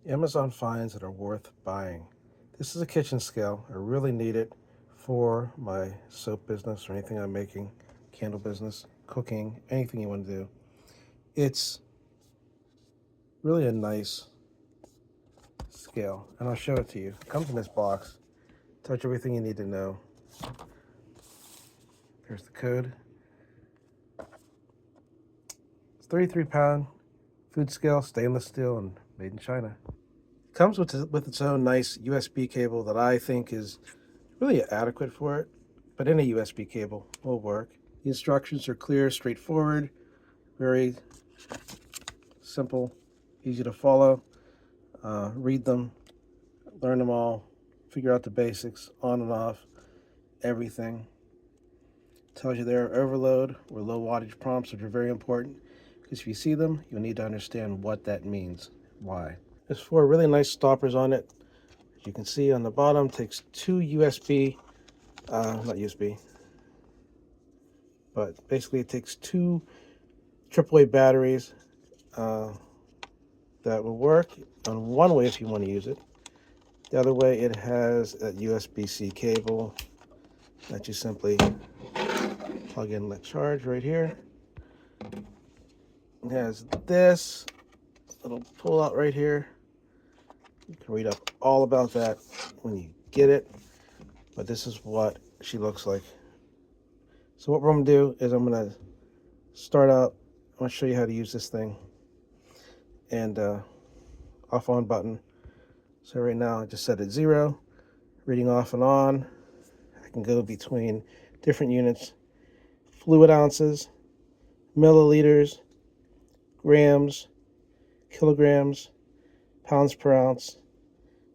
Amazon finds that are worth buying. This is a kitchen scale. I really need it for my soap business or anything I'm making, candle business, cooking, anything you want to do. It's really a nice scale, and I'll show it to you. It comes in this box. Tells you everything you need to know. Here's the code. It's 33-pound food scale, stainless steel, and made in China. It comes with its own nice USB cable that I think is really adequate for it, but any USB cable will work. The instructions are clear, straightforward, very simple, easy to follow. Read them, learn them all, figure out the basics, on and off, everything. Tells you there are overload or low wattage prompts, which are very important, because if you see them, you'll need to understand what that means, why. There's four really nice stoppers on it. As you can see on the bottom, takes two USB, not USB, but basically it takes two AAA batteries that will work on one way if you want to use it. The other way, it has a USB-C cable that you simply plug in and let charge right here. It has this little pull out right here. You can read up all about that when you get it, but this is what she looks like. So what we're going to do is I'm going to start out. I'm going to show you how to use this thing, and off on button. So right now I just set it 0, reading off and on. I can go between different units, fluid ounces, milliliters, grams, kilograms, pounds per ounce,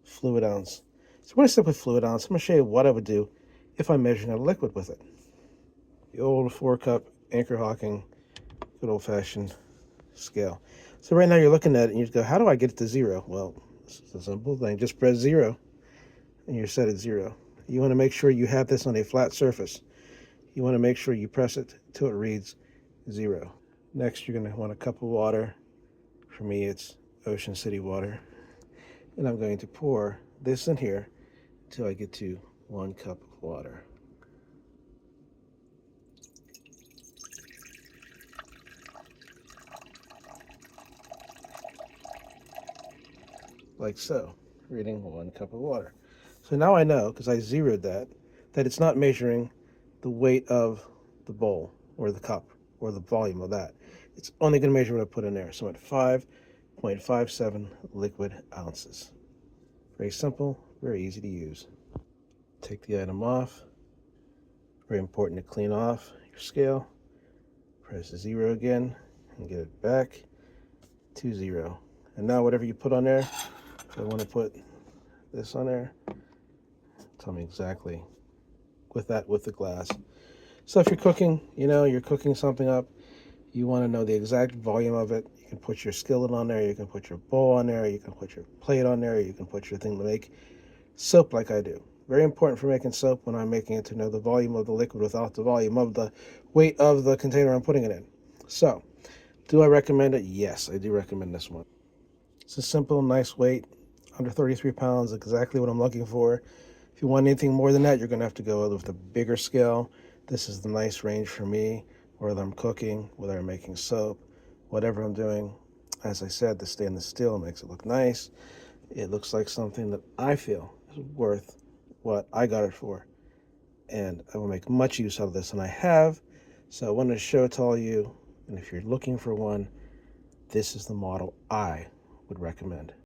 fluid ounce. So when I start with fluid ounce, I'm going to show you what I would do if I'm measuring a liquid with it. The old 4-cup Anchor Hawking, good old-fashioned scale. So right now you're looking at it and you go, how do I get it to 0? Well, it's a simple thing. Just press 0 and you're set at 0. You want to make sure you have this on a flat surface. You want to make sure you press it till it reads 0. Next, you're going to want a cup of water. For me, it's Ocean City water. And I'm going to pour this in here until I get to 1 cup of water. Like so, reading 1 cup of water. So now I know, because I zeroed that it's not measuring the weight of the bowl or the cup or the volume of that. It's only going to measure what I put in there. So I'm at 5.57 liquid ounces. Very simple, very easy to use. Take the item off. Very important to clean off your scale. Press 0 again and get it back to 0. And now whatever you put on there, if I want to put this on there, tell me exactly with the glass. So if you're cooking, you're cooking something up, you want to know the exact volume of it. You can put your skillet on there, you can put your bowl on there, you can put your plate on there, you can put your thing to make soap like I do. Very important for making soap when I'm making it to know the volume of the liquid without the volume of the weight of the container I'm putting it in. So, do I recommend it? Yes, I do recommend this one. It's a simple, nice weight, under 33 pounds, exactly what I'm looking for. If you want anything more than that, you're going to have to go with a bigger scale. This is the nice range for me, whether I'm cooking, whether I'm making soap, whatever I'm doing. As I said, the stainless steel makes it look nice. It looks like something that I feel is worth what I got it for. And I will make much use out of this, and I have. So I wanted to show it to all you. And if you're looking for one, this is the model I would recommend.